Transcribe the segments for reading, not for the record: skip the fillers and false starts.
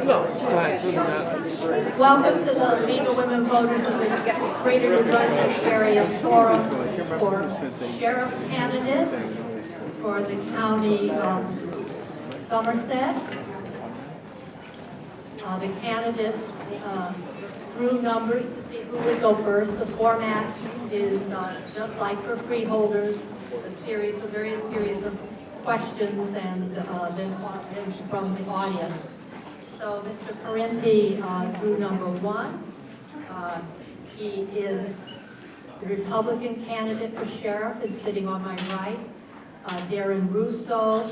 Welcome to the League of Women Voters of the Greater New Brunswick Area Forum for Sheriff candidates for the County of Somerset. The candidates drew numbers to see who would go first. The format is just like for freeholders, various series of questions and then from the audience. So Mr. Parenti drew number 1. He is the Republican candidate for sheriff and sitting on my right. Darrin Russo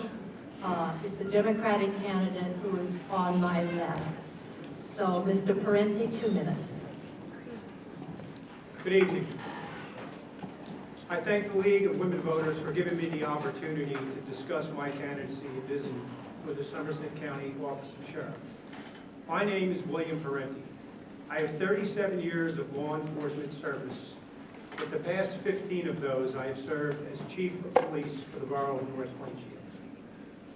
is the Democratic candidate who is on my left. So Mr. Parenti, 2 minutes. Good evening. I thank the League of Women Voters for giving me the opportunity to discuss my candidacy and vision for the Somerset County Office of Sheriff. My name is William Parenti. I have 37 years of law enforcement service. For the past 15 of those, I have served as Chief of Police for the Borough of North Plainfield.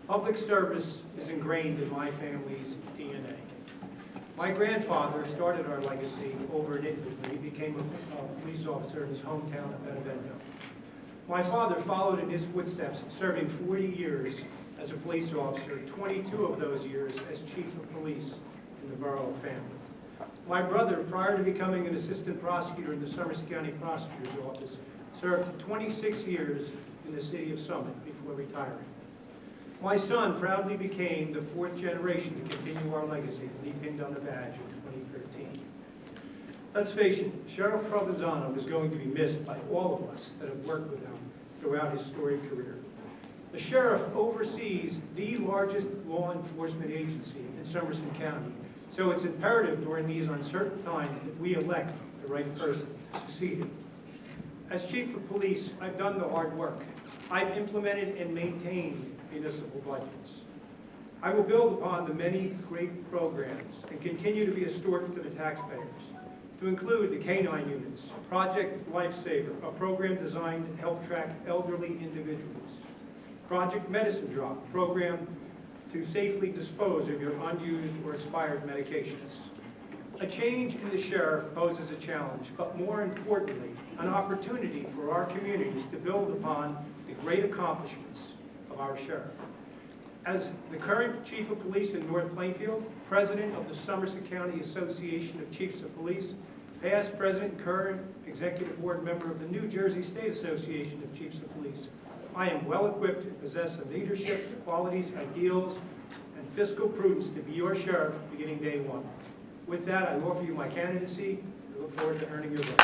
Public service is ingrained in my family's DNA. My grandfather started our legacy over in Italy when he became a police officer in his hometown of Benevento. My father followed in his footsteps, serving 40 years as a police officer, 22 of those years as chief of police in the borough family. My brother, prior to becoming an assistant prosecutor in the Somerset County Prosecutor's Office, served 26 years in the city of Summit before retiring. My son proudly became the 4th generation to continue our legacy, and he pinned on the badge in 2013. Let's face it, Sheriff Provenzano is going to be missed by all of us that have worked with him throughout his storied career. The sheriff oversees the largest law enforcement agency in Somerset County, so it's imperative during these uncertain times that we elect the right person to succeed him. As chief of police, I've done the hard work. I've implemented and maintained municipal budgets. I will build upon the many great programs and continue to be a steward to the taxpayers, to include the K-9 units, Project Lifesaver, a program designed to help track elderly individuals, Project Medicine Drop, a program to safely dispose of your unused or expired medications. A change in the sheriff poses a challenge, but more importantly, an opportunity for our communities to build upon the great accomplishments of our sheriff. As the current Chief of Police in North Plainfield, President of the Somerset County Association of Chiefs of Police, past President, current Executive Board member of the New Jersey State Association of Chiefs of Police, I am well equipped to possess the leadership, qualities, ideals, and fiscal prudence to be your sheriff beginning day one. With that, I offer you my candidacy. I look forward to earning your vote.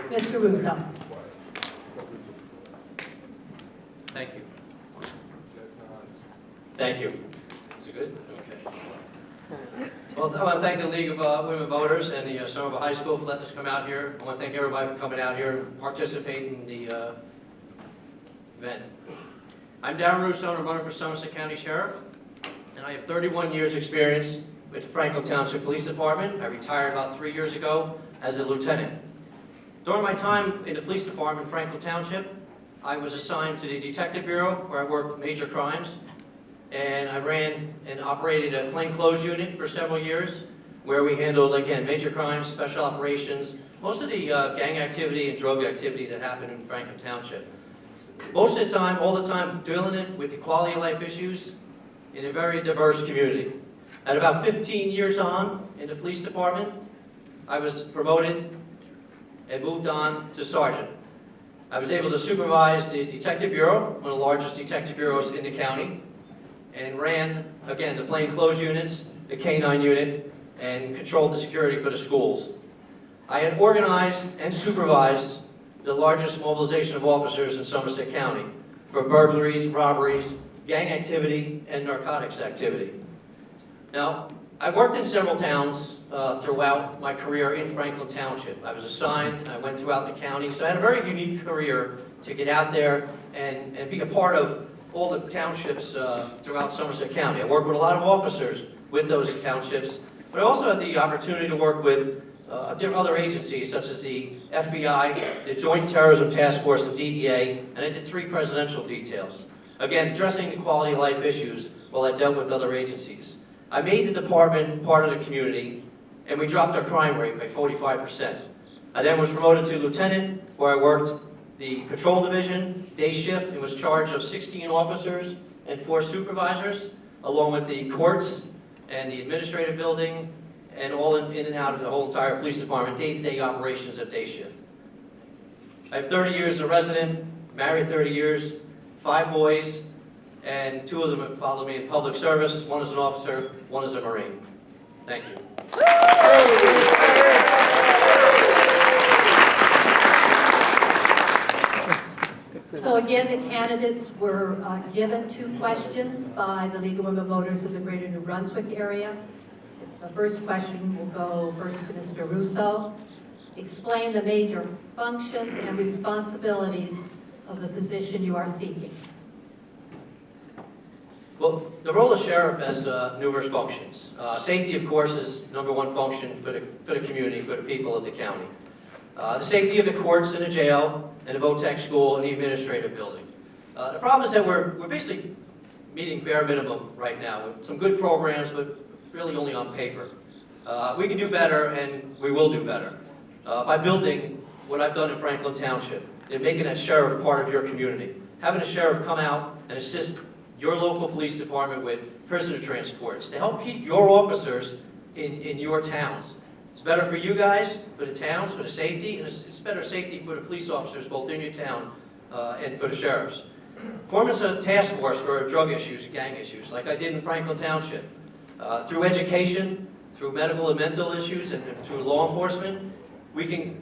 Mr. Russo. Thank you. Thank you. Is it good? Okay. Well, I want to thank the League of Women Voters and the Somerville High School for letting us come out here. I want to thank everybody for coming out here and participating in the event. I'm Darrin Russo, and I'm running for Somerset County Sheriff, and I have 31 years experience with the Franklin Township Police Department. I retired about 3 years ago as a lieutenant. During my time in the police department in Franklin Township, I was assigned to the Detective Bureau, where I worked major crimes, and I ran and operated a plainclothes unit for several years, where we handled, again, major crimes, special operations, most of the gang activity and drug activity that happened in Franklin Township. Most of the time, all the time, dealing it with the quality of life issues in a very diverse community. At about 15 years on in the police department, I was promoted and moved on to sergeant. I was able to supervise the Detective Bureau, one of the largest detective bureaus in the county, and ran, again, the plainclothes units, the K-9 unit, and controlled the security for the schools. I had organized and supervised the largest mobilization of officers in Somerset County for burglaries, robberies, gang activity, and narcotics activity. Now, I worked in several towns throughout my career in Franklin Township. I was assigned, I went throughout the county, so I had a very unique career to get out there and be a part of all the townships throughout Somerset County. I worked with a lot of officers with those townships, but I also had the opportunity to work with different other agencies such as the FBI, the Joint Terrorism Task Force, and DEA, and I did 3 presidential details. Again, addressing the quality of life issues while I dealt with other agencies. I made the department part of the community, and we dropped our crime rate by 45%. I then was promoted to lieutenant, where I worked the patrol division, day shift, and was charged of 16 officers and 4 supervisors, along with the courts and the administrative building, and all in and out of the whole entire police department, day-to-day operations at day shift. I have 30 years as a resident, married 30 years, 5 boys, and 2 of them have followed me in public service. 1 is an officer, 1 is a Marine. Thank you. So again, the candidates were given 2 questions by the League of Women Voters of the Greater New Brunswick area. The first question will go first to Mr. Russo. Explain the major functions and responsibilities of the position you are seeking. Well, the role of sheriff has numerous functions. Safety, of course, is #1 function for the community, for the people of the county. The safety of the courts and the jail, and the VOTEC school, and the administrative building. The problem is that we're basically meeting bare minimum right now with some good programs, but really only on paper. We can do better, and we will do better by building what I've done in Franklin Township and making that sheriff part of your community. Having a sheriff come out and assist your local police department with prisoner transports to help keep your officers in your towns. It's better for you guys, for the towns, for the safety, and it's better safety for the police officers both in your town and for the sheriffs. Forming a task force for drug issues and gang issues, like I did in Franklin Township. Through education, through medical and mental issues, and through law enforcement, we can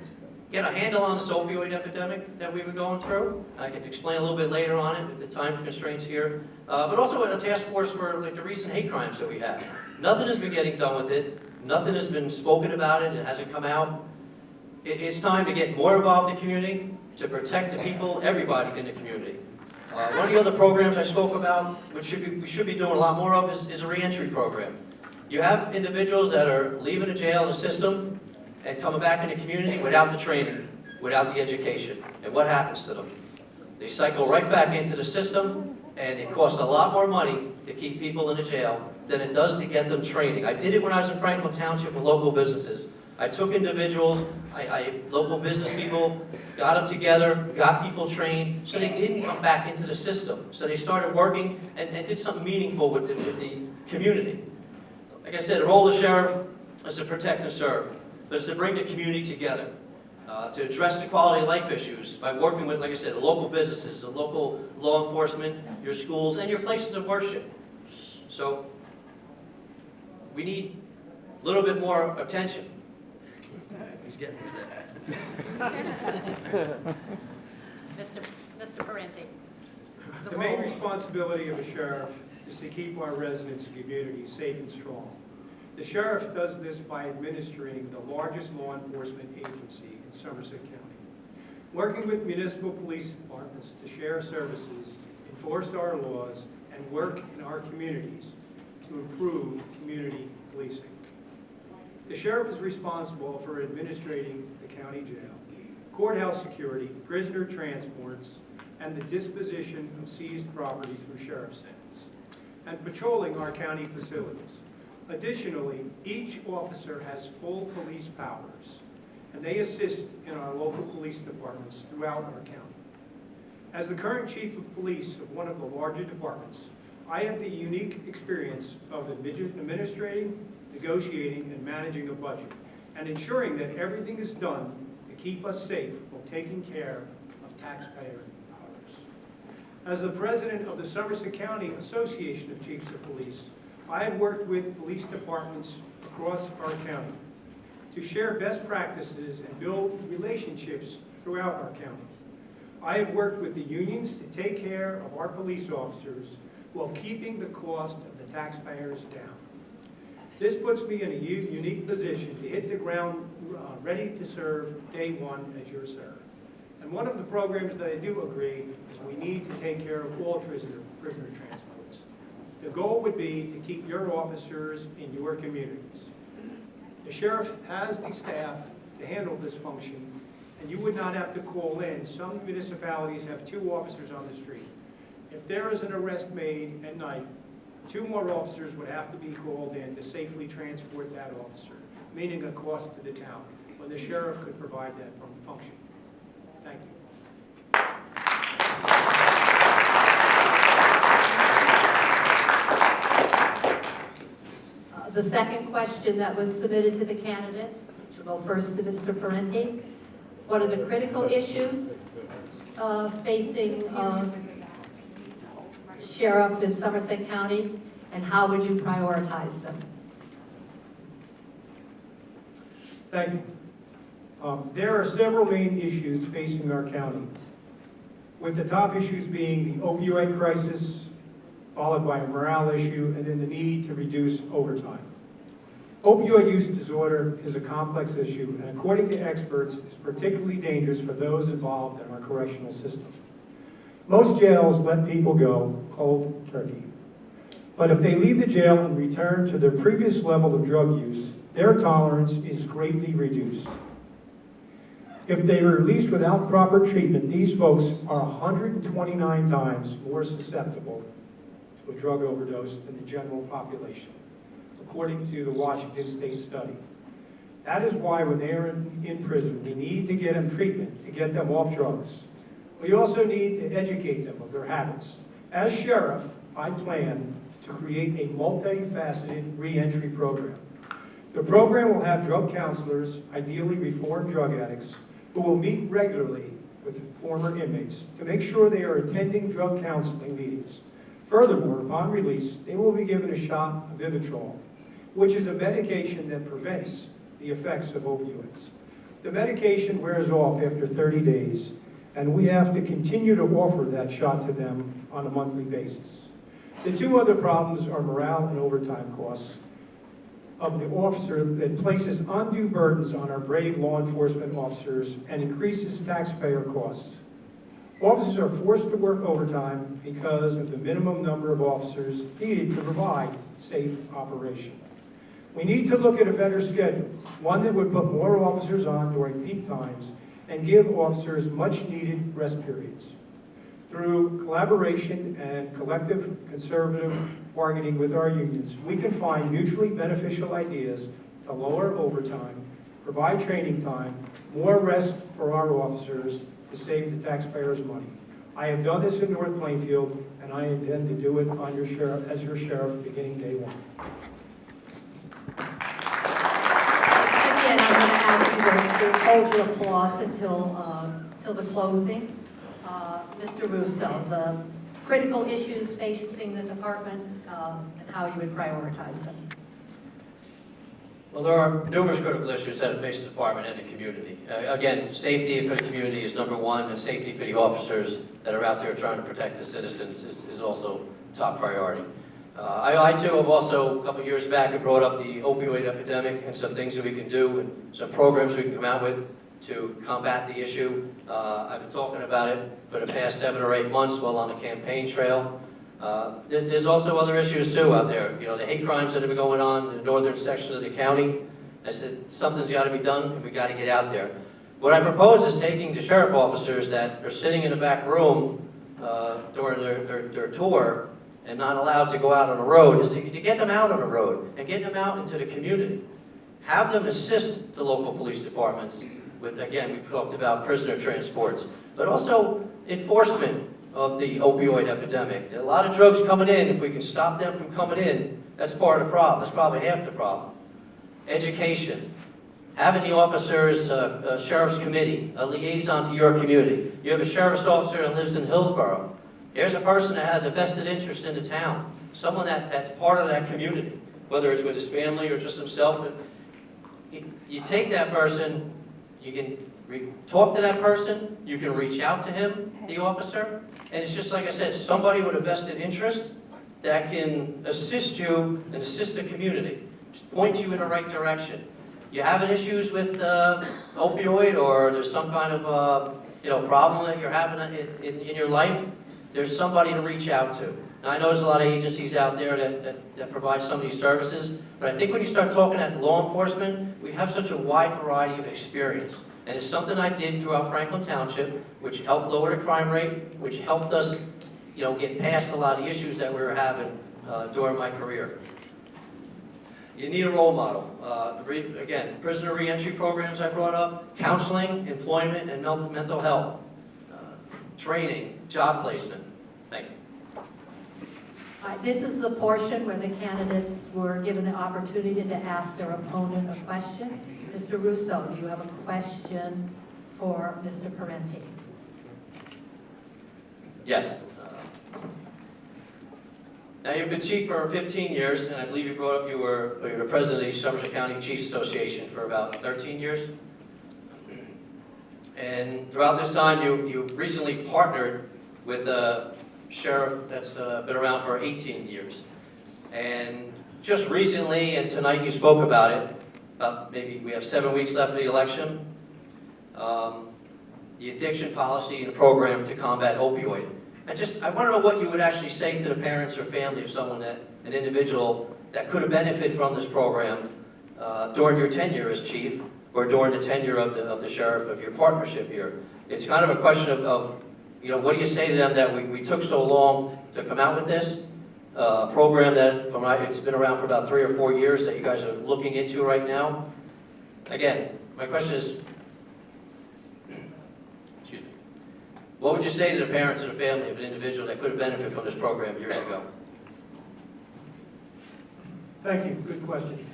get a handle on this opioid epidemic that we've been going through. I can explain a little bit later on it with the time constraints here. But also a task force for like the recent hate crimes that we have. Nothing has been getting done with it. Nothing has been spoken about it. It hasn't come out. It's time to get more involved in the community, to protect the people, everybody in the community. One of the other programs I spoke about, which we should be doing a lot more of, is a reentry program. You have individuals that are leaving the jail, the system, and coming back in the community without the training, without the education. And what happens to them? They cycle right back into the system, and it costs a lot more money to keep people in the jail than it does to get them training. I did it when I was in Franklin Township with local businesses. I took individuals, local business people, got them together, got people trained, so they didn't come back into the system. So they started working and did something meaningful with the community. Like I said, the role of the sheriff is to protect and serve, but it's to bring the community together, to address the quality of life issues by working with, like I said, the local businesses, the local law enforcement, your schools, and your places of worship. So we need a little bit more attention. He's getting Mr. Parenti. The main responsibility of a sheriff is to keep our residents and communities safe and strong. The sheriff does this by administering the largest law enforcement agency in Somerset County, working with municipal police departments to share services, enforce our laws, and work in our communities to improve community policing. The sheriff is responsible for administrating the county jail, courthouse security, prisoner transports, and the disposition of seized property through sheriff's sentence, and patrolling our county facilities. Additionally, each officer has full police powers, and they assist in our local police departments throughout our county. As the current chief of police of one of the larger departments, I have the unique experience of administrating, negotiating, and managing a budget, and ensuring that everything is done to keep us safe while taking care of taxpayer dollars. As the president of the Somerset County Association of Chiefs of Police, I have worked with police departments across our county to share best practices and build relationships throughout our county. I have worked with the unions to take care of our police officers while keeping the cost of the taxpayers down. This puts me in a unique position to hit the ground ready to serve day one as your sheriff. And one of the programs that I do agree is we need to take care of all prisoner transports. The goal would be to keep your officers in your communities. The The sheriff has the staff to handle this function, and you would not have to call in. Some municipalities have 2 officers on the street. If there is an arrest made at night, 2 more officers would have to be called in to safely transport that officer, meaning a cost to the town, when the sheriff could provide that function. Thank you. The second question that was submitted to the candidates, to go first to Mr. Parenti. What are the critical issues facing sheriff in Somerset County, and how would you prioritize them? Thank you. There are several main issues facing our county, with the top issues being the opioid crisis, followed by a morale issue, and then the need to reduce overtime. Opioid use disorder is a complex issue, and according to experts, is particularly dangerous for those involved in our correctional system. Most jails let people go cold turkey, but if they leave the jail and return to their previous level of drug use, their tolerance is greatly reduced. If they are released without proper treatment, these folks are 129 times more susceptible to a drug overdose than the general population, according to the Washington State study. That is why when they are in prison, we need to get them treatment to get them off drugs. We also need to educate them of their habits. As sheriff, I plan to create a multifaceted reentry program. The program will have drug counselors, ideally reformed drug addicts, who will meet regularly with former inmates to make sure they are attending drug counseling meetings. Furthermore, upon release, they will be given a shot of Vivitrol, which is a medication that prevents the effects of opioids. The medication wears off after 30 days, and we have to continue to offer that shot to them on a monthly basis. The 2 other problems are morale and overtime costs of the officer that places undue burdens on our brave law enforcement officers and increases taxpayer costs. Officers are forced to work overtime because of the minimum number of officers needed to provide safe operation. We need to look at a better schedule, one that would put more officers on during peak times and give officers much needed rest periods. Through collaboration and collective conservative bargaining with our unions, we can find mutually beneficial ideas to lower overtime, provide training time, more rest for our officers to save the taxpayers money. I have done this in North Plainfield, and I intend to do it on your sheriff, as your sheriff beginning day 1. Again, I'm going to ask you to hold your applause until the closing. Mr. Russo, the critical issues facing the department and how you would prioritize them. Well, there are numerous critical issues that face the department and the community. Again, safety for the community is number 1, and safety for the officers that are out there trying to protect the citizens is also top priority. I too have also, a couple of years back, brought up the opioid epidemic and some things that we can do and some programs we can come out with to combat the issue. I've been talking about it for the past 7 or 8 months while on the campaign trail. There's also other issues too out there. You know, the hate crimes that have been going on in the northern section of the county. I said, something's got to be done, and we got to get out there. What I propose is taking the sheriff officers that are sitting in the back room during their tour and not allowed to go out on the road, is to get them out on the road and get them out into the community. Have them assist the local police departments with, again, we talked about prisoner transports, but also enforcement of the opioid epidemic. A lot of drugs coming in. If we can stop them from coming in, that's part of the problem. That's probably half the problem. Education. Having the officers, a sheriff's committee, a liaison to your community. You have a sheriff's officer that lives in Hillsborough. Here's a person that has a vested interest in the town. Someone that's part of that community, whether it's with his family or just himself. You take that person, you can talk to that person, you can reach out to him, the officer, and it's just like I said, somebody with a vested interest that can assist you and assist the community, just point you in the right direction. You having issues with opioid, or there's some kind of problem that you're having in your life, there's somebody to reach out to. Now, I know there's a lot of agencies out there that provide some of these services, but I think when you start talking at law enforcement, we have such a wide variety of experience. And it's something I did throughout Franklin Township, which helped lower the crime rate, which helped us, get past a lot of issues that we were having during my career. You need a role model. Again, prisoner reentry programs I brought up, counseling, employment, and mental health, training, job placement. Thank you. This is the portion where the candidates were given the opportunity to ask their opponent a question. Mr. Russo, do you have a question for Mr. Parenti? Yes. Now, you've been chief for 15 years, and I believe you brought up you were the president of the Somerset County Chiefs Association for about 13 years. And throughout this time, you recently partnered with a sheriff that's been around for 18 years. And just recently, and tonight you spoke about it, about maybe we have 7 weeks left of the election, the addiction policy and program to combat opioid. I want to know what you would actually say to the parents or family of an individual that could have benefited from this program during your tenure as chief or during the tenure of the sheriff of your partnership here. It's kind of a question of what do you say to them that we took so long to come out with this program that it's been around for about 3 or 4 years that you guys are looking into right now? Again, my question is, what would you say to the parents and the family of an individual that could have benefited from this program years ago? Thank you. Good question.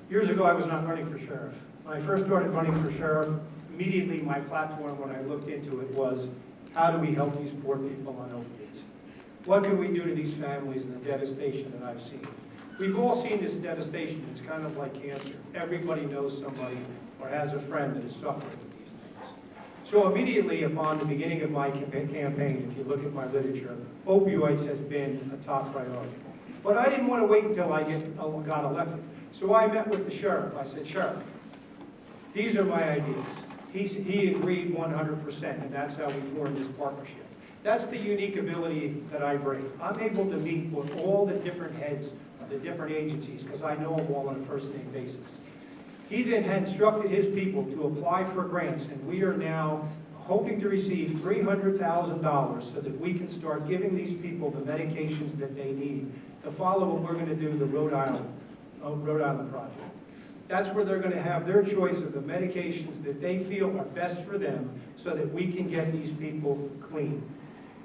Years ago, I was not running for sheriff. When I first started running for sheriff, immediately my platform, when I looked into it, was how do we help these poor people on opiates? What can we do to these families and the devastation that I've seen? We've all seen this devastation. It's kind of like cancer. Everybody knows somebody or has a friend that is suffering with these things. So immediately upon the beginning of my campaign, if you look at my literature, opioids has been a top priority. But I didn't want to wait until I got elected. So I met with the sheriff. I said, Sheriff, these are my ideas. He agreed 100%, and that's how we formed this partnership. That's the unique ability that I bring. I'm able to meet with all the different heads of the different agencies because I know them all on a first-name basis. He then had instructed his people to apply for grants, and we are now hoping to receive $300,000 so that we can start giving these people the medications that they need to follow what we're going to do, the Rhode Island project. That's where they're going to have their choice of the medications that they feel are best for them so that we can get these people clean.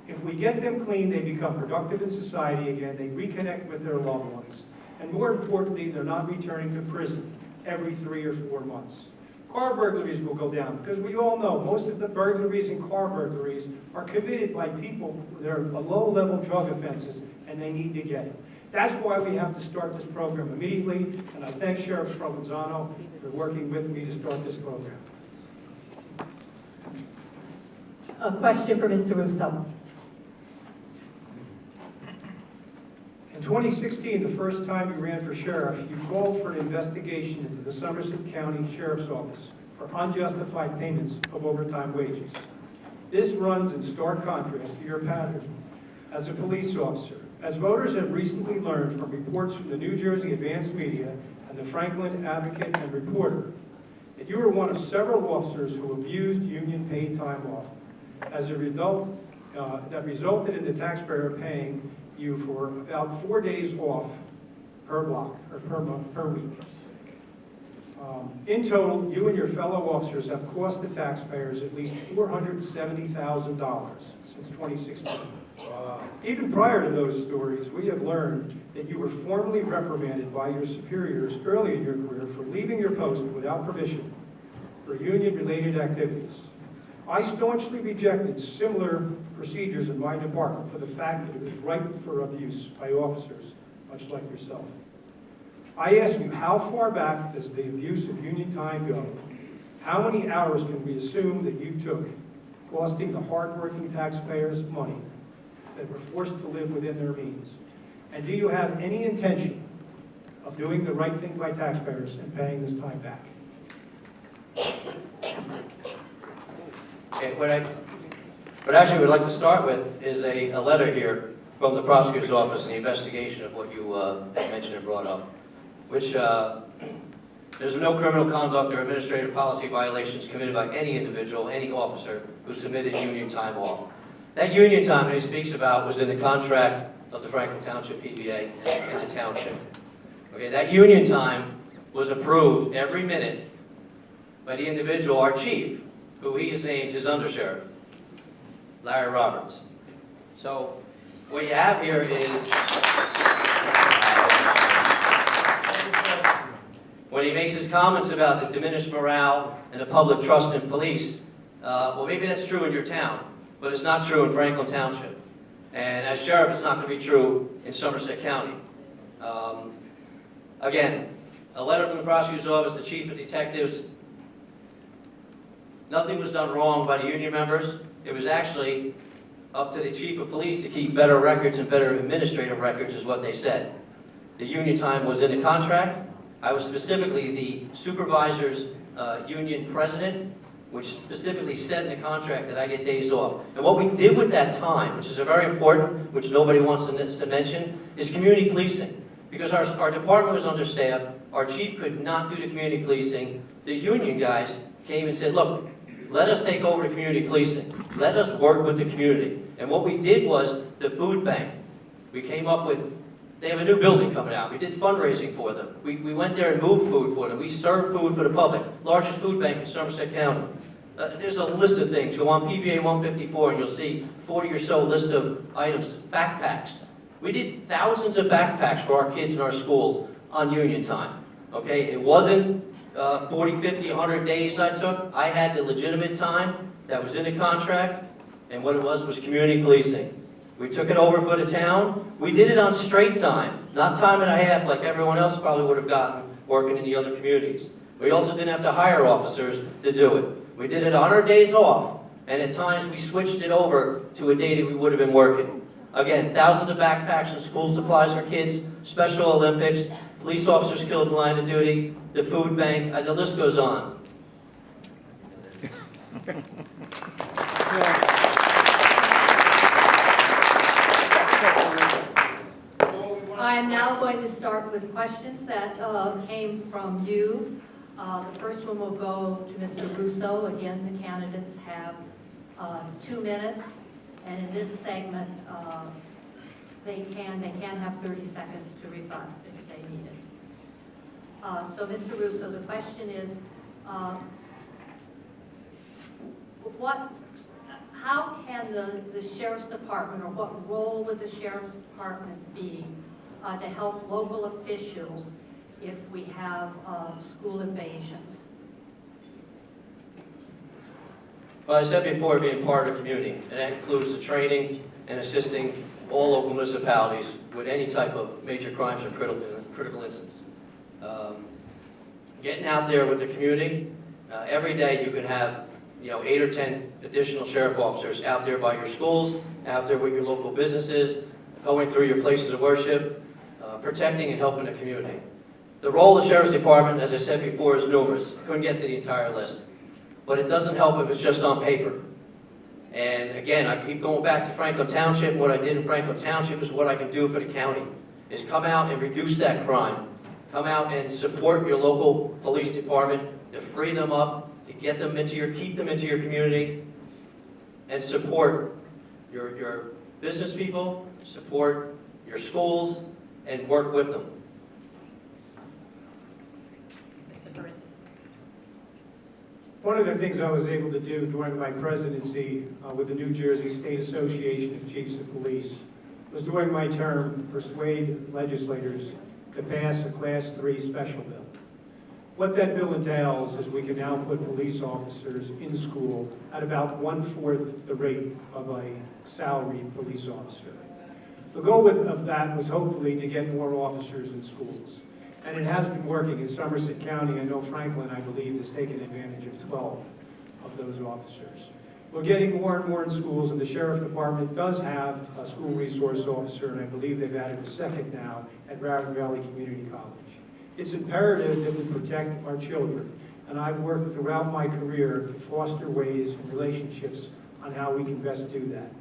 If we get them clean, they become productive in society again, they reconnect with their loved ones. And more importantly, they're not returning to prison every 3 or 4 months. Car burglaries will go down because we all know most of the burglaries and car burglaries are committed by people that are low-level drug offenses and they need to get it. That's why we have to start this program immediately, and I thank Sheriff Provenzano for working with me to start this program. A question for Mr. Russo. In 2016, the first time you ran for sheriff, you called for an investigation into the Somerset County Sheriff's Office for unjustified payments of overtime wages. This runs in stark contrast to your pattern as a police officer. As voters have recently learned from reports from the New Jersey Advanced Media and the Franklin Advocate and Reporter, that you were one of several officers who abused union paid time off. As a result, that resulted in the taxpayer paying you for about 4 days off per block or per month, per week. In total, you and your fellow officers have cost the taxpayers at least $470,000 since 2016. Even prior to those stories, we have learned that you were formally reprimanded by your superiors early in your career for leaving your post without permission for union-related activities. I staunchly rejected similar procedures in my department for the fact that it was ripe for abuse by officers, much like yourself. I ask you, how far back does the abuse of union time go? How many hours can we assume that you took, costing the hardworking taxpayers money that were forced to live within their means? And do you have any intention of doing the right thing by taxpayers and paying this time back? Okay, what I actually would like to start with is a letter here from the prosecutor's office in the investigation of what you mentioned and brought up, which there's no criminal conduct or administrative policy violations committed by any individual, any officer who submitted union time off. That union time that he speaks about was in the contract of the Franklin Township PBA and the township. Okay, that union time was approved every minute by the individual, our chief, who he has named his undersheriff, Larry Roberts. So what you have here is, when he makes his comments about the diminished morale and the public trust in police, well, maybe that's true in your town, but it's not true in Franklin Township. And as sheriff, it's not going to be true in Somerset County. Again, a letter from the prosecutor's office, the chief of detectives, nothing was done wrong by the union members. It was actually up to the chief of police to keep better records and better administrative records, is what they said. The union time was in the contract. I was specifically the supervisor's union president, which specifically said in the contract that I get days off. And what we did with that time, which is a very important, which nobody wants to mention, is community policing. Because our department was understaffed, our chief could not do the community policing. The union guys came and said, look, let us take over the community policing. Let us work with the community. And what we did was the food bank. We came up with, they have a new building coming out. We did fundraising for them. We went there and moved food for them. We served food for the public. Largest food bank in Somerset County. There's a list of things. Go on PBA 154 and you'll see 40 or so list of items. Backpacks. We did thousands of backpacks for our kids in our schools on union time. Okay, it wasn't 40, 50, 100 days I took. I had the legitimate time that was in the contract, and what it was community policing. We took it over for the town. We did it on straight time, not time and a half like everyone else probably would have gotten working in the other communities. We also didn't have to hire officers to do it. We did it on our days off, and at times we switched it over to a day that we would have been working. Again, thousands of backpacks and school supplies for kids, Special Olympics, police officers killed in line of duty, the food bank, the list goes on. I am now going to start with questions that came from you. The first one will go to Mr. Russo. Again, the candidates have 2 minutes, and in this segment, they can have 30 seconds to rebut if they need it. So, Mr. Russo, the question is, how can the Sheriff's Department, or what role would the Sheriff's Department be to help local officials if we have school invasions? Well, I said before, being part of the community, and that includes the training and assisting all local municipalities with any type of major crimes or critical incidents. Getting out there with the community, every day you can have 8 or 10 additional sheriff officers out there by your schools, out there with your local businesses, going through your places of worship, protecting and helping the community. The role of the Sheriff's Department, as I said before, is numerous. Couldn't get to the entire list. But it doesn't help if it's just on paper. And again, I keep going back to Franklin Township. What I did in Franklin Township is what I can do for the county, is come out and reduce that crime. Come out and support your local police department to free them up, to get them keep them into your community, and support your business people, support your schools, and work with them. Mr. Parenti. One of the things I was able to do during my presidency with the New Jersey State Association of Chiefs of Police was, during my term, persuade legislators to pass a Class 3 special bill. What that bill entails is we can now put police officers in school at about 1/4 the rate of a salaried police officer. The goal of that was hopefully to get more officers in schools. And it has been working in Somerset County. I know Franklin, I believe, has taken advantage of 12 of those officers. We're getting more and more in schools, and the Sheriff Department does have a school resource officer, and I believe they've added a second now at Raritan Valley Community College. It's imperative that we protect our children, and I've worked throughout my career to foster ways and relationships on how we can best do that.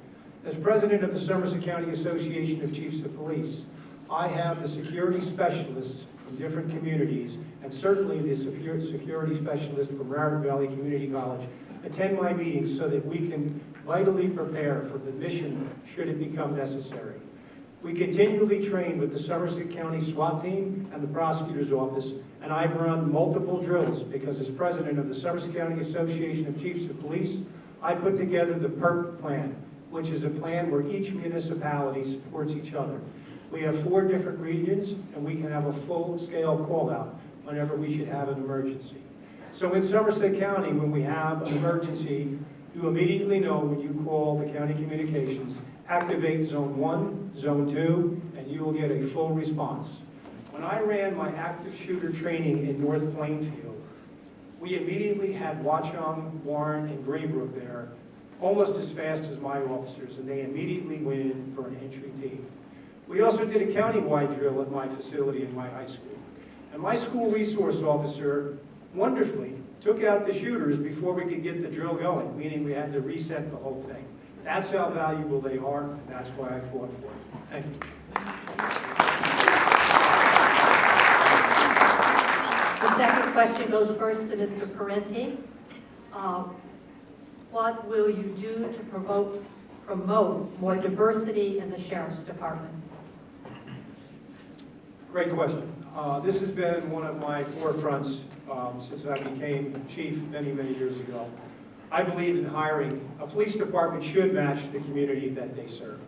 As president of the Somerset County Association of Chiefs of Police, I have the security specialists from different communities, and certainly the security specialist from Raritan Valley Community College, attend my meetings so that we can vitally prepare for the mission should it become necessary. We continually train with the Somerset County SWAT team and the prosecutor's office, and I've run multiple drills because as president of the Somerset County Association of Chiefs of Police, I put together the PERT plan, which is a plan where each municipality supports each other. We have 4 different regions, and we can have a full-scale call-out whenever we should have an emergency. So in Somerset County, when we have an emergency, you immediately know when you call the county communications, activate Zone 1, Zone 2, and you will get a full response. When I ran my active shooter training in North Plainfield, we immediately had Watchung, Warren, and Greenbrook there, almost as fast as my officers, and they immediately went in for an entry team. We also did a county-wide drill at my facility in my high school. And my school resource officer wonderfully took out the shooters before we could get the drill going, meaning we had to reset the whole thing. That's how valuable they are, and that's why I fought for it. Thank you. The second question goes first to Mr. Parenti. What will you do to promote more diversity in the Sheriff's Department? Great question. This has been one of my forefronts since I became chief many, many years ago. I believe in hiring. A police department should match the community that they serve.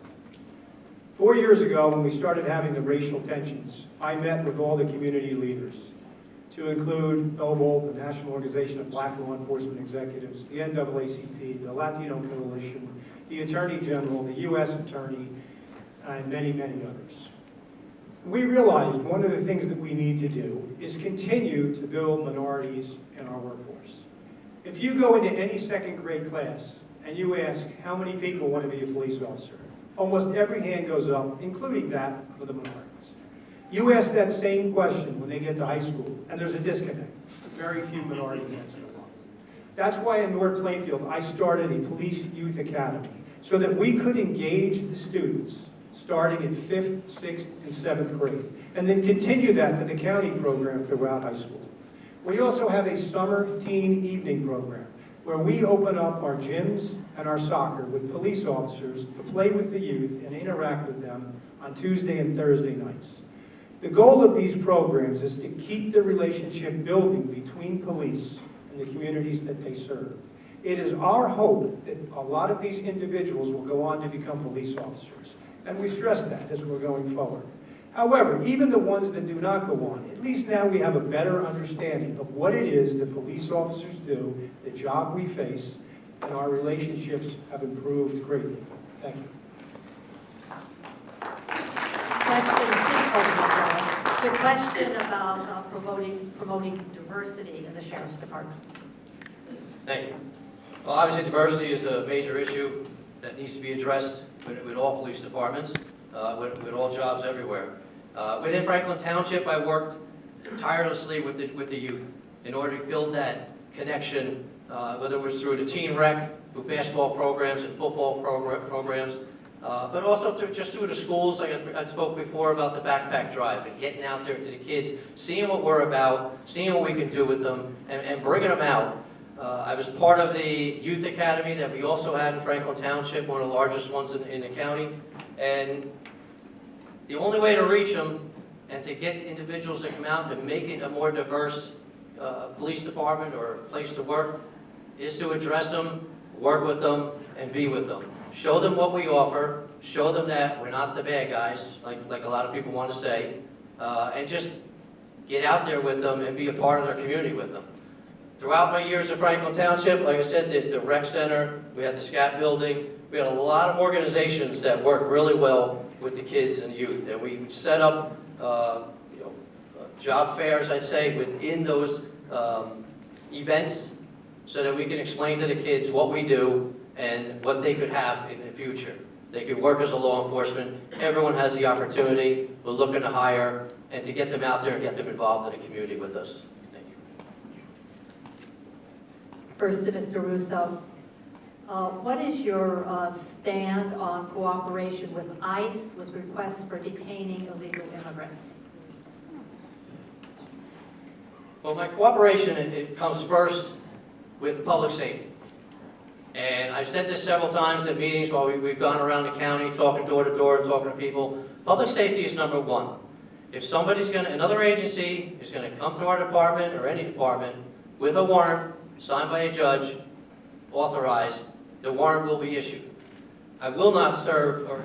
4 years ago, when we started having the racial tensions, I met with all the community leaders, to include NOBLE, the National Organization of Black Law Enforcement Executives, the NAACP, the Latino Coalition, the Attorney General, the U.S. Attorney, and many, many others. We realized one of the things that we need to do is continue to build minorities in our workforce. If you go into any second grade class and you ask how many people want to be a police officer, almost every hand goes up, including that of the minorities. You ask that same question when they get to high school, and there's a disconnect. Very few minority hands go up. That's why in North Plainfield, I started a police youth academy, so that we could engage the students starting in 5th, 6th, and 7th grade, and then continue that to the county program throughout high school. We also have a summer teen evening program, where we open up our gyms and our soccer with police officers to play with the youth and interact with them on Tuesday and Thursday nights. The goal of these programs is to keep the relationship building between police and the communities that they serve. It is our hope that a lot of these individuals will go on to become police officers, and we stress that as we're going forward. However, even the ones that do not go on, at least now we have a better understanding of what it is that police officers do, the job we face, and our relationships have improved greatly. Thank you. The question about promoting diversity in the Sheriff's Department. Thank you. Well, obviously diversity is a major issue that needs to be addressed with all police departments, with all jobs everywhere. Within Franklin Township, I worked tirelessly with the youth in order to build that connection, whether it was through the teen rec, through basketball programs and football programs, but also just through the schools. Like I spoke before about the backpack drive and getting out there to the kids, seeing what we're about, seeing what we can do with them, and bringing them out. I was part of the youth academy that we also had in Franklin Township, one of the largest ones in the county. And the only way to reach them and to get individuals to come out to make it a more diverse police department or place to work is to address them, work with them, and be with them. Show them what we offer, show them that we're not the bad guys, like a lot of people want to say, and just get out there with them and be a part of their community with them. Throughout my years at Franklin Township, like I said, the rec center, we had the SCAT building, we had a lot of organizations that worked really well with the kids and youth, and we set up job fairs, I'd say, within those events so that we can explain to the kids what we do and what they could have in the future. They could work as a law enforcement. Everyone has the opportunity. We're looking to hire and to get them out there and get them involved in the community with us. Thank you. First to Mr. Russo. What is your stand on cooperation with ICE with requests for detaining illegal immigrants? Well, my cooperation, it comes first with public safety. And I've said this several times at meetings while we've gone around the county, talking door to door and talking to people. Public safety is number one. If another agency is gonna come to our department or any department with a warrant signed by a judge, authorized, the warrant will be issued. I will not serve or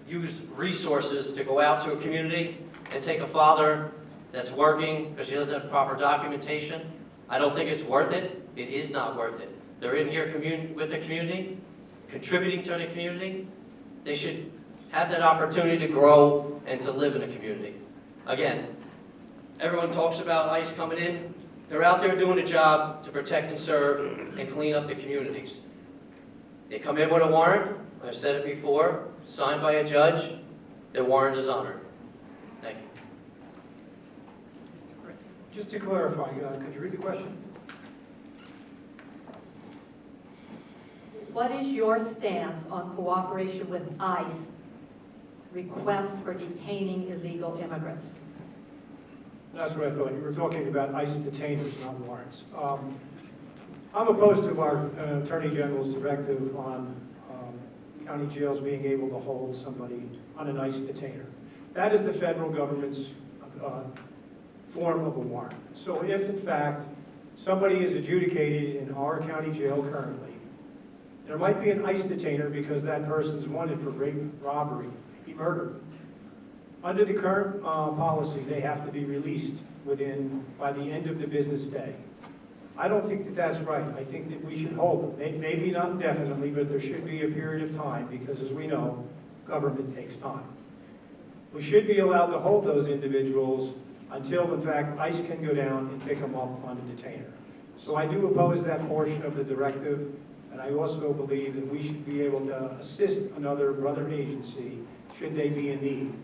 use resources to go out to a community and take a father that's working because he doesn't have proper documentation. I don't think it's worth it. It is not worth it. They're in here with the community, contributing to the community. They should have that opportunity to grow and to live in a community. Again, everyone talks about ICE coming in. They're out there doing a job to protect and serve and clean up the communities. They come in with a warrant, I've said it before, signed by a judge, their warrant is honored. Thank you. Just to clarify, could you read the question? What is your stance on cooperation with ICE requests for detaining illegal immigrants? That's what I thought. You were talking about ICE detainers, not warrants. I'm opposed to our Attorney General's directive on county jails being able to hold somebody on an ICE detainer. That is the federal government's form of a warrant. So if, in fact, somebody is adjudicated in our county jail currently, there might be an ICE detainer because that person's wanted for rape, robbery, maybe murder. Under the current policy, they have to be released by the end of the business day. I don't think that that's right. I think that we should hold them. Maybe not indefinitely, but there should be a period of time because, as we know, government takes time. We should be allowed to hold those individuals until, in fact, ICE can go down and pick them up on a detainer. So I do oppose that portion of the directive, and I also believe that we should be able to assist another brother agency should they be in need.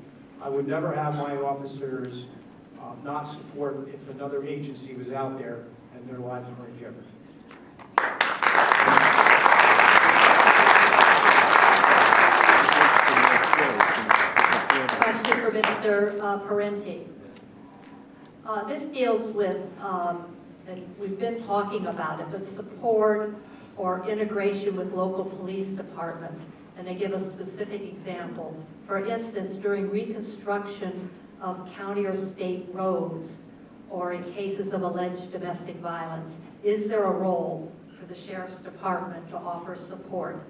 I would never have my officers not support if another agency was out there and their lives were in jeopardy. Question for Mr. Parenti. This deals with, and we've been talking about it, but support or integration with local police departments. And they give a specific example. For instance, during reconstruction of county or state roads, or in cases of alleged domestic violence, is there a role for the Sheriff's Department to offer support?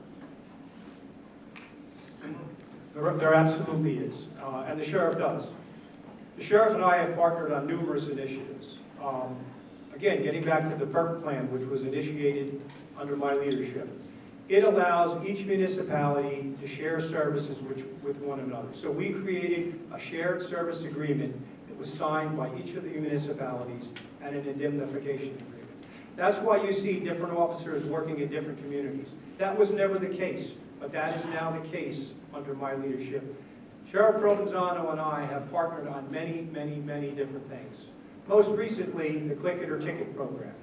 There absolutely is, and the Sheriff does. The Sheriff and I have partnered on numerous initiatives. Again, getting back to the PERC plan, which was initiated under my leadership. It allows each municipality to share services with one another. So we created a shared service agreement that was signed by each of the municipalities and an indemnification agreement. That's why you see different officers working in different communities. That was never the case, but that is now the case under my leadership. Sheriff Provenzano and I have partnered on many, many, many different things. Most recently, the Click It or Ticket program.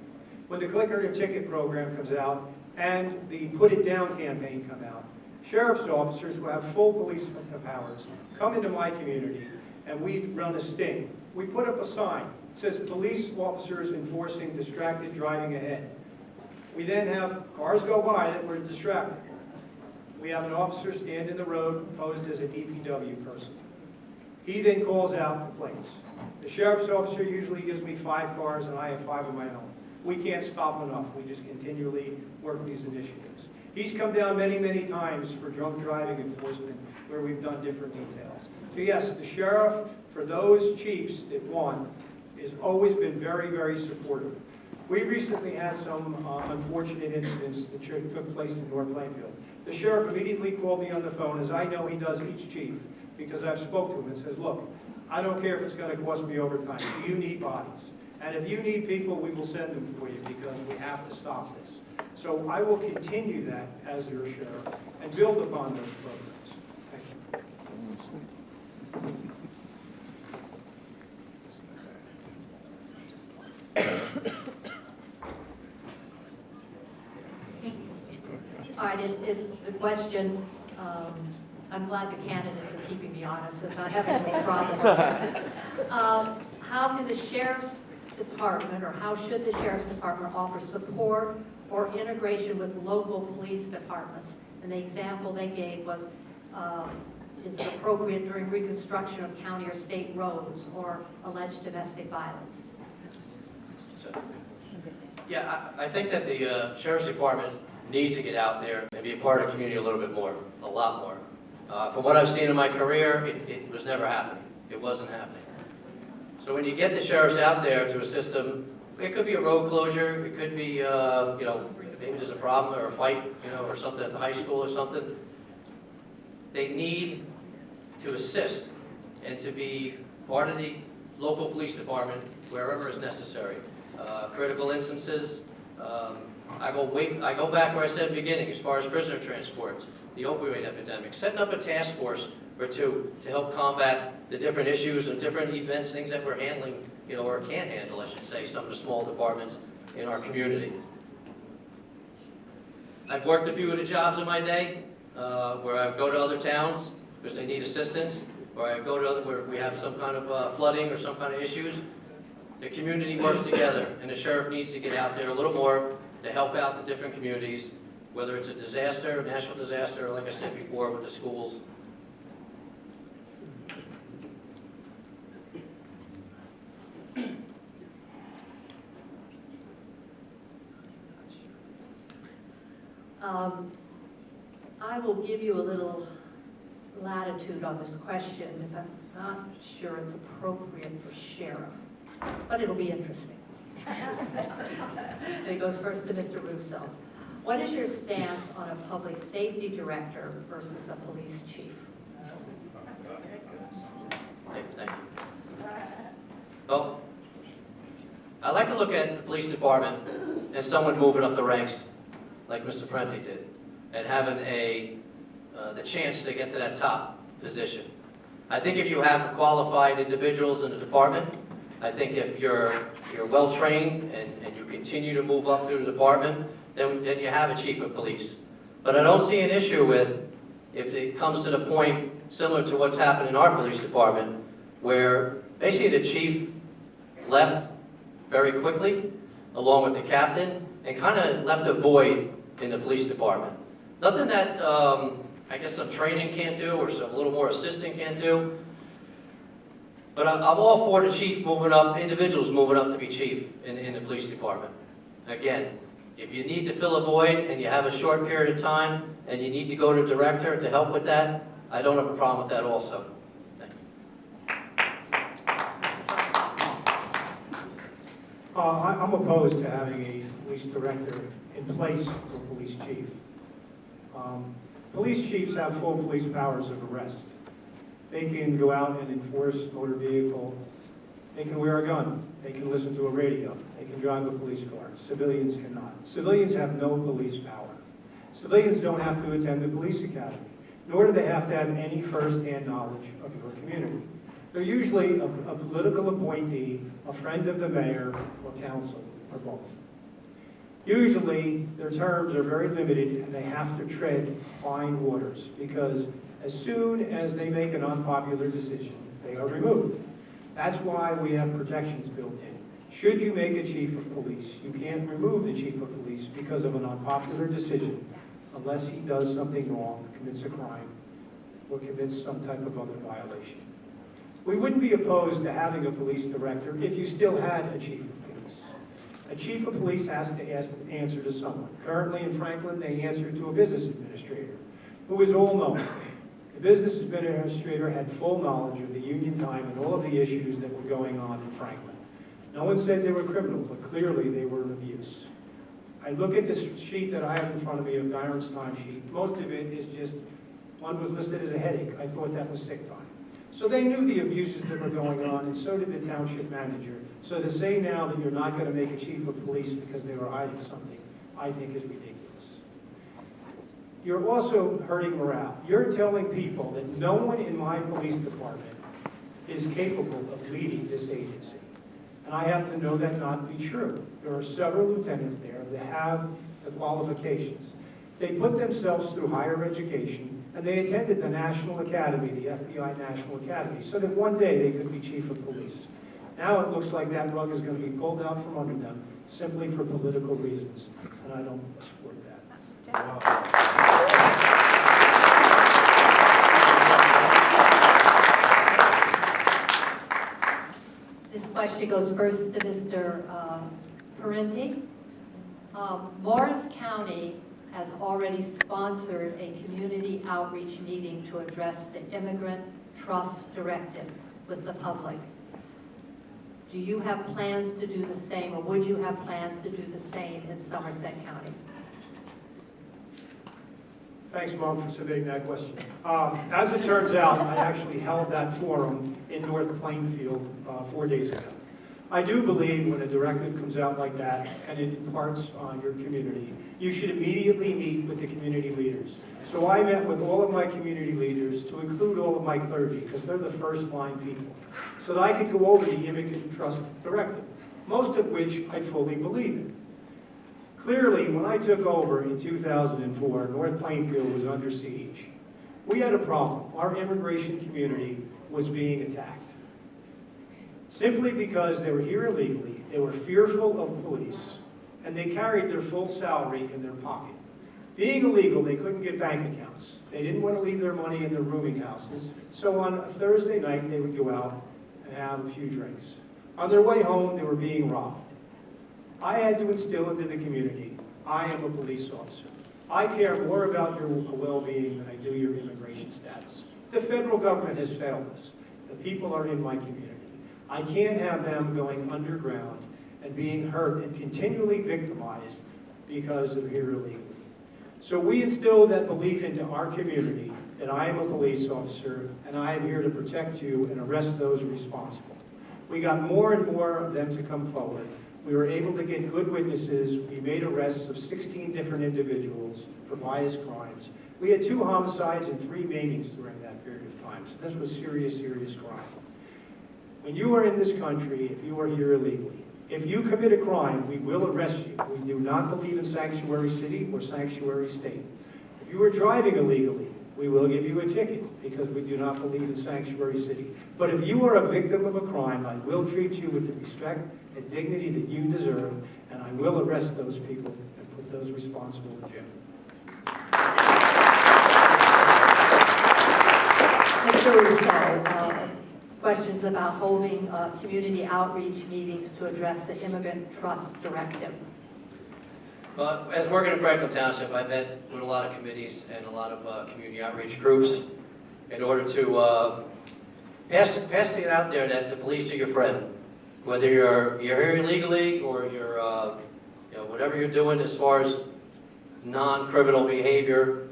When the Click It or Ticket program comes out, and the Put It Down campaign come out, sheriff's officers who have full police powers come into my community and we run a sting. We put up a sign that says police officers enforcing distracted driving ahead. We then have cars go by that were distracted. We have an officer stand in the road posed as a DPW person. He then calls out the plates. The sheriff's officer usually gives me 5 cars and I have 5 of my own. We can't stop enough. We just continually work these initiatives. He's come down many, many times for drunk driving enforcement where we've done different details. So yes, the sheriff, for those chiefs that won, has always been very, very supportive. We recently had some unfortunate incidents that took place in North Plainfield. The sheriff immediately called me on the phone, as I know he does each chief, because I've spoke to him and says, look, I don't care if it's going to cost me overtime. You need bodies. And if you need people, we will send them for you because we have to stop this. So I will continue that as your sheriff and build upon those programs. Thank you. All right, the question, I'm glad the candidates are keeping me honest, since I haven't any problem. How can the Sheriff's Department, or how should the Sheriff's Department offer support or integration with local police departments? And the example they gave was, is it appropriate during reconstruction of county or state roads or alleged domestic violence? Yeah, I think that the Sheriff's Department needs to get out there and be a part of the community a little bit more, a lot more. From what I've seen in my career, it was never happening. It wasn't happening. So when you get the sheriffs out there to assist them, it could be a road closure, it could be, you know, maybe there's a problem or a fight, you know, or something at the high school or something. They need to assist and to be part of the local police department wherever is necessary. Critical instances, I go back where I said in the beginning, as far as prisoner transports, the opioid epidemic, setting up a task force or two to help combat the different issues and different events, things that we're handling, you know, or can't handle, I should say, some of the small departments in our community. I've worked a few of the jobs in my day where I go to other towns because they need assistance, or I go to other where we have some kind of flooding or some kind of issues. The community works together, and the sheriff needs to get out there a little more to help out the different communities, whether it's a disaster, a national disaster, or like I said before, with the schools. I will give you a little latitude on this question because I'm not sure it's appropriate for sheriff, but it'll be interesting. And it goes first to Mr. Russo. What is your stance on a public safety director versus a police chief? Thank you. Well, I like to look at the police department and someone moving up the ranks, like Mr. Parenti did, and having the chance to get to that top position. I think if you have qualified individuals in the department, I think if you're well-trained and you continue to move up through the department, then you have a chief of police. But I don't see an issue with if it comes to the point similar to what's happened in our police department, where basically the chief left very quickly, along with the captain, and kind of left a void in the police department. Nothing that I guess some training can't do or some little more assisting can't do. But I'm all for the chief moving up, individuals moving up to be chief in the police department. Again, if you need to fill a void and you have a short period of time and you need to go to director to help with that, I don't have a problem with that also. Thank you. I'm opposed to having a police director in place for police chief. Police chiefs have full police powers of arrest. They can go out and enforce motor vehicle. They can wear a gun. They can listen to a radio. They can drive a police car. Civilians cannot. Civilians have no police power. Civilians don't have to attend the police academy, nor do they have to have any first-hand knowledge of your community. They're usually a political appointee, a friend of the mayor, or council, or both. Usually, their terms are very limited, and they have to tread fine waters, because as soon as they make an unpopular decision, they are removed. That's why we have protections built in. Should you make a chief of police, you can't remove the chief of police because of an unpopular decision, unless he does something wrong, commits a crime, or commits some type of other violation. We wouldn't be opposed to having a police director if you still had a chief of police. A chief of police has to answer to someone. Currently in Franklin, they answer to a business administrator, who is all-knowing. The business administrator had full knowledge of the union time and all of the issues that were going on in Franklin. No one said they were criminal, but clearly they were an abuse. I look at this sheet that I have in front of me of Darrin's time sheet. Most of it is just, one was listed as a headache. I thought that was sick time. So they knew the abuses that were going on, and so did the township manager. So to say now that you're not going to make a chief of police because they were hiding something, I think is ridiculous. You're also hurting morale. You're telling people that no one in my police department is capable of leading this agency. And I happen to know that not to be true. There are several lieutenants there that have the qualifications. They put themselves through higher education, and they attended the National Academy, the FBI National Academy, so that one day they could be chief of police. Now it looks like that rug is going to be pulled out from under them simply for political reasons, and I don't support that. This question goes first to Mr. Parenti. Morris County has already sponsored a community outreach meeting to address the Immigrant Trust Directive with the public. Do you have plans to do the same, or would you have plans to do the same in Somerset County? Thanks, Mom, for submitting that question. As it turns out, I actually held that forum in North Plainfield 4 days ago. I do believe when a directive comes out like that and it imparts on your community, you should immediately meet with the community leaders. So I met with all of my community leaders, to include all of my clergy, because they're the first line people, so that I could go over the Immigrant Trust Directive, most of which I fully believe in. Clearly, when I took over in 2004, North Plainfield was under siege. We had a problem. Our immigration community was being attacked. Simply because they were here illegally, they were fearful of police, and they carried their full salary in their pocket. Being illegal, they couldn't get bank accounts. They didn't want to leave their money in their rooming houses, so on a Thursday night, they would go out and have a few drinks. On their way home, they were being robbed. I had to instill into the community, I am a police officer. I care more about your well-being than I do your immigration status. The federal government has failed us. The people are in my community. I can't have them going underground and being hurt and continually victimized because they're here illegally. So we instilled that belief into our community that I am a police officer and I am here to protect you and arrest those responsible. We got more and more of them to come forward. We were able to get good witnesses. We made arrests of 16 different individuals for biased crimes. We had 2 homicides and 3 maimings during that period of time. So this was serious, serious crime. When you are in this country, if you are here illegally, if you commit a crime, we will arrest you. We do not believe in sanctuary city or sanctuary state. If you are driving illegally, we will give you a ticket because we do not believe in sanctuary city. But if you are a victim of a crime, I will treat you with the respect and dignity that you deserve, and I will arrest those people and put those responsible in jail. Mr. Russo, questions about holding community outreach meetings to address the Immigrant Trust Directive. Well, as working in Franklin Township, I met with a lot of committees and a lot of community outreach groups in order to pass it out there that the police are your friend. Whether you're here illegally or you're, whatever you're doing as far as non-criminal behavior,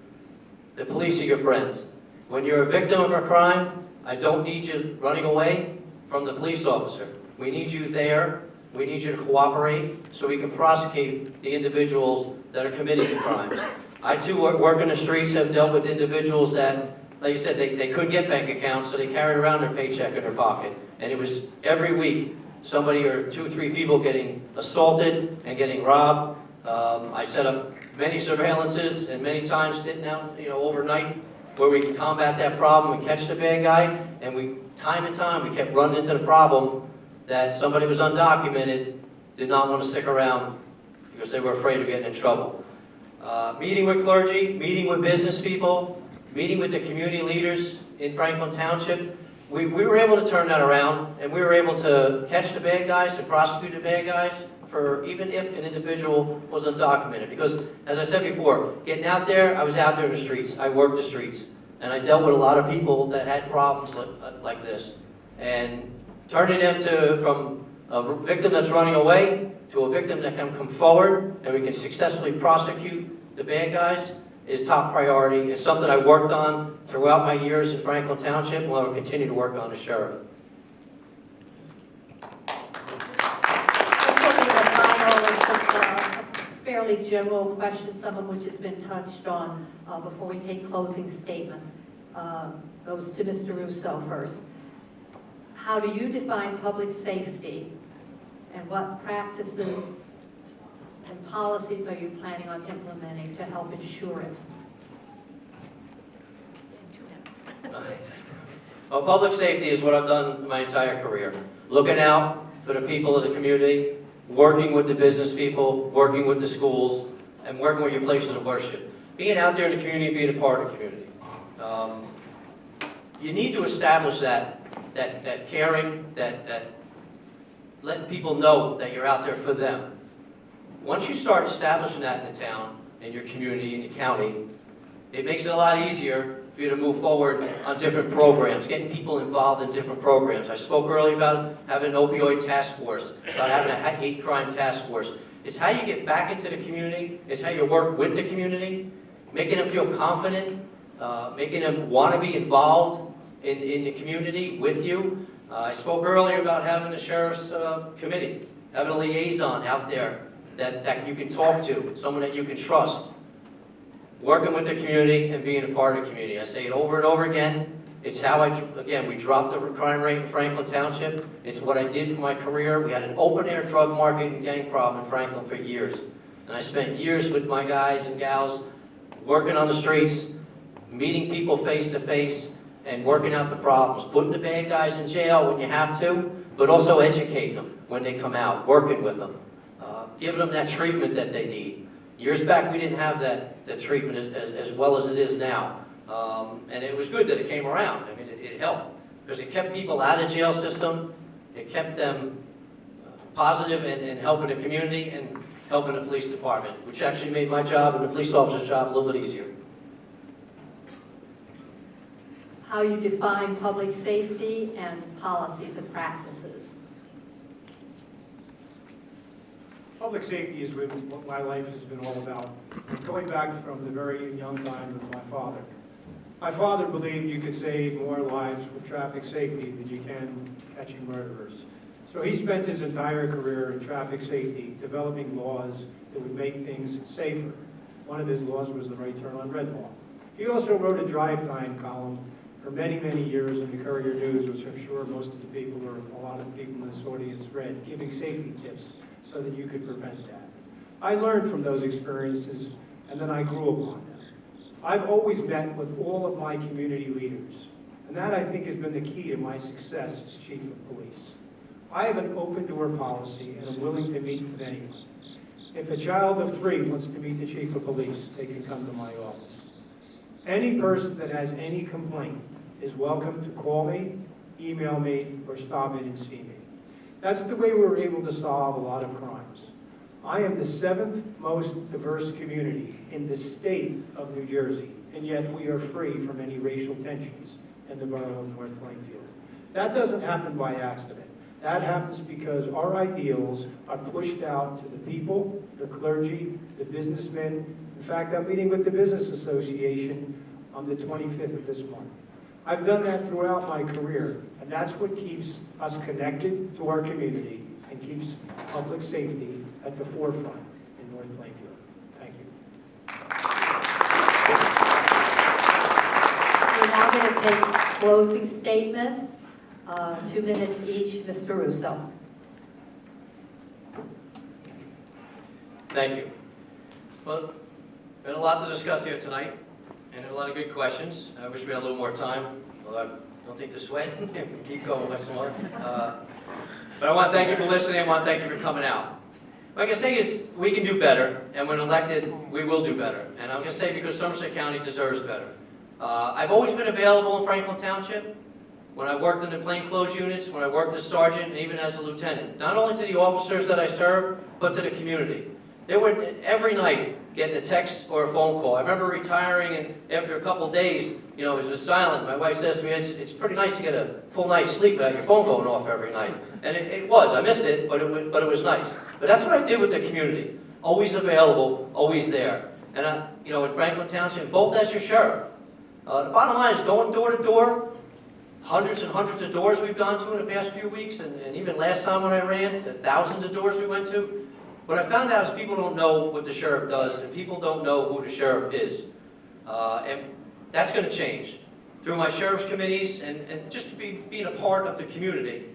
the police are your friends. When you're a victim of a crime, I don't need you running away from the police officer. We need you there. We need you to cooperate so we can prosecute the individuals that are committing the crimes. I too work in the streets, have dealt with individuals that, like you said, they couldn't get bank accounts, so they carried around their paycheck in their pocket. And it was every week somebody or 2 or 3 people getting assaulted and getting robbed. I set up many surveillances and many times sitting out, overnight, where we can combat that problem and catch the bad guy, and time and time, we kept running into the problem that somebody was undocumented, did not want to stick around because they were afraid of getting in trouble. Meeting with clergy, meeting with business people, meeting with the community leaders in Franklin Township, we were able to turn that around, and we were able to catch the bad guys and prosecute the bad guys for even if an individual was undocumented. Because, as I said before, getting out there, I was out there in the streets. I worked the streets. And I dealt with a lot of people that had problems like this. And turning them from a victim that's running away to a victim that can come forward and we can successfully prosecute the bad guys is top priority. It's something I worked on throughout my years in Franklin Township, and I will continue to work on as sheriff. Fairly general question, some of which has been touched on before we take closing statements. Goes to Mr. Russo first. How do you define public safety, and what practices and policies are you planning on implementing to help ensure it? Well, public safety is what I've done my entire career. Looking out for the people of the community, working with the business people, working with the schools, and working with your places of worship. Being out there in the community, being a part of the community. You need to establish that caring, that letting people know that you're out there for them. Once you start establishing that in the town, in your community, in the county, it makes it a lot easier for you to move forward on different programs, getting people involved in different programs. I spoke earlier about having an opioid task force, about having a hate crime task force. It's how you get back into the community, it's how you work with the community, making them feel confident, making them want to be involved in the community with you. I spoke earlier about having the sheriff's committee, having a liaison out there that you can talk to, someone that you can trust. Working with the community and being a part of the community. I say it over and over again. It's how we dropped the crime rate in Franklin Township. It's what I did for my career. We had an open-air drug market and gang problem in Franklin for years. And I spent years with my guys and gals working on the streets, meeting people face to face, and working out the problems. Putting the bad guys in jail when you have to, but also educating them when they come out, working with them, giving them that treatment that they need. Years back, we didn't have that treatment as well as it is now. And it was good that it came around. I mean, it helped because it kept people out of the jail system. It kept them positive and helping the community and helping the police department, which actually made my job and the police officer's job a little bit easier. How you define public safety and policies and practices. Public safety is what my life has been all about, going back from the very young time with my father. My father believed you could save more lives with traffic safety than you can catching murderers. So he spent his entire career in traffic safety, developing laws that would make things safer. One of his laws was the right turn on red law. He also wrote a drive time column for many, many years in the Courier News, which I'm sure most of the people or a lot of the people in this audience read, giving safety tips so that you could prevent that. I learned from those experiences, and then I grew upon them. I've always met with all of my community leaders, and that I think has been the key to my success as chief of police. I have an open door policy, and I'm willing to meet with anyone. If a child of 3 wants to meet the chief of police, they can come to my office. Any person that has any complaint is welcome to call me, email me, or stop in and see me. That's the way we're able to solve a lot of crimes. I am the 7th most diverse community in the state of New Jersey, and yet we are free from any racial tensions in the borough of North Plainfield. That doesn't happen by accident. That happens because our ideals are pushed out to the people, the clergy, the businessmen. In fact, I'm meeting with the Business Association on the 25th of this month. I've done that throughout my career, and that's what keeps us connected to our community and keeps public safety at the forefront in North Plainfield. Thank you. We're now going to take closing statements, 2 minutes each. Mr. Russo. Thank you. Well, we had a lot to discuss here tonight, and a lot of good questions. I wish we had a little more time, although I don't think this way. We can keep going once more. But I want to thank you for listening. I want to thank you for coming out. What I can say is we can do better, and when elected, we will do better. And I'm going to say because Somerset County deserves better. I've always been available in Franklin Township when I worked in the plainclothes units, when I worked as sergeant, and even as a lieutenant. Not only to the officers that I serve, but to the community. They were every night getting a text or a phone call. I remember retiring, and after a couple of days, you know, it was silent. My wife says to me, it's pretty nice to get a full night's sleep without your phone going off every night. And it was. I missed it, but it was nice. But that's what I did with the community. Always available, always there. And, you know, in Franklin Township, both as your sheriff. The bottom line is going door to door. Hundreds and hundreds of doors we've gone to in the past few weeks, and even last time when I ran, the thousands of doors we went to. What I found out is people don't know what the sheriff does, and people don't know who the sheriff is. And that's going to change. Through my sheriff's committees and just being a part of the community,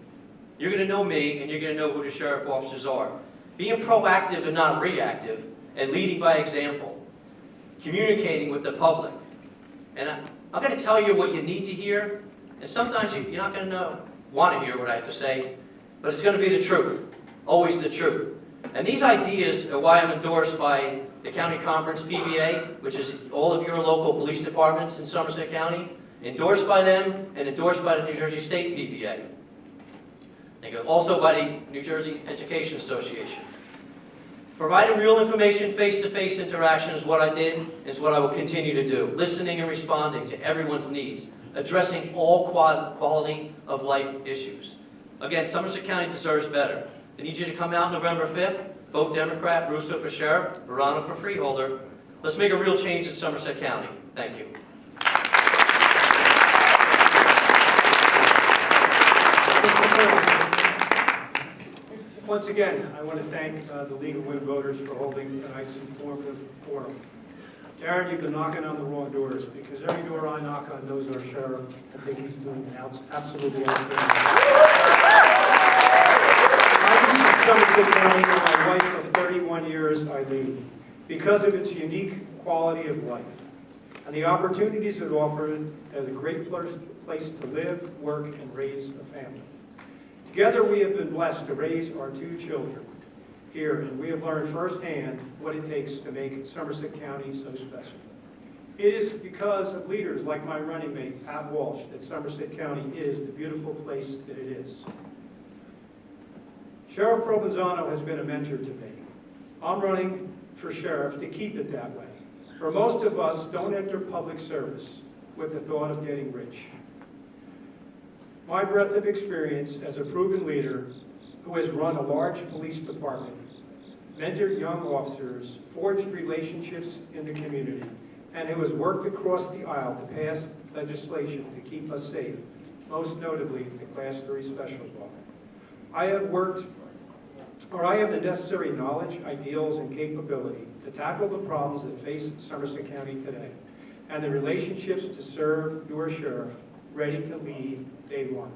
you're going to know me, and you're going to know who the sheriff officers are. being proactive and not reactive, and leading by example, communicating with the public. And I'm going to tell you what you need to hear, and sometimes you're not going to want to hear what I have to say, but it's going to be the truth, always the truth. And these ideas are why I'm endorsed by the County Conference PBA, which is all of your local police departments in Somerset County, endorsed by them and endorsed by the New Jersey State PBA. Also by the New Jersey Education Association. Providing real information, face-to-face interaction is what I did, is what I will continue to do. Listening and responding to everyone's needs, addressing all quality of life issues. Again, Somerset County deserves better. I need you to come out November 5th, vote Democrat, Russo for Sheriff, Verano for Freeholder. Let's make a real change in Somerset County. Thank you. Once again, I want to thank the League of Women Voters for holding tonight's informative forum. Darrin, you've been knocking on the wrong doors, because every door I knock on knows our sheriff. I think he's doing absolutely outstanding. I lead Somerset County with my wife of 31 years, Eileen, because of its unique quality of life and the opportunities it offers as a great place to live, work, and raise a family. Together we have been blessed to raise our 2 children here, and we have learned firsthand what it takes to make Somerset County so special. It is because of leaders like my running mate, Pat Walsh, that Somerset County is the beautiful place that it is. Sheriff Provenzano has been a mentor to me. I'm running for sheriff to keep it that way. For most of us, don't enter public service with the thought of getting rich. My breadth of experience as a proven leader who has run a large police department, mentored young officers, forged relationships in the community, and who has worked across the aisle to pass legislation to keep us safe, most notably the Class 3 special law. I have the necessary knowledge, ideals, and capability to tackle the problems that face Somerset County today, and the relationships to serve your sheriff, ready to lead day one.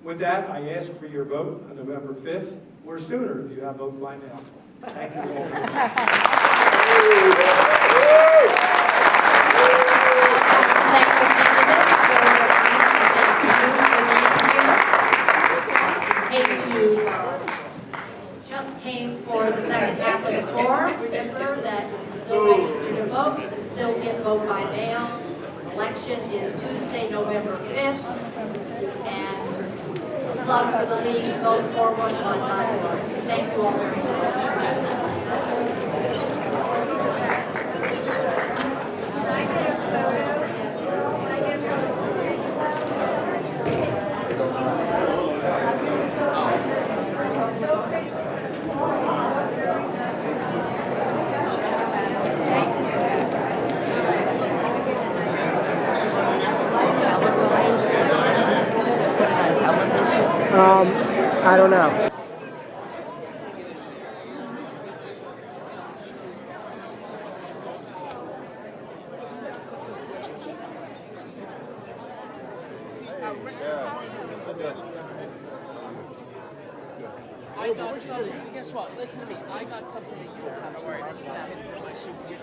With that, I ask for your vote on November 5th, or sooner if you have voted by now. Thank you all. In case you just came for the second half of the forum, remember that you still register to vote, you can still get vote by mail. Election is Tuesday, November 5th, and plug for the league, vote 411.org. Thank you all very much. I don't know. I got something. Guess what? Listen to me. I got something that you don't have to worry about. For my souvenir.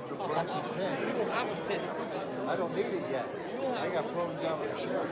You don't have a pin. I don't need it yet. I got phones out for sure.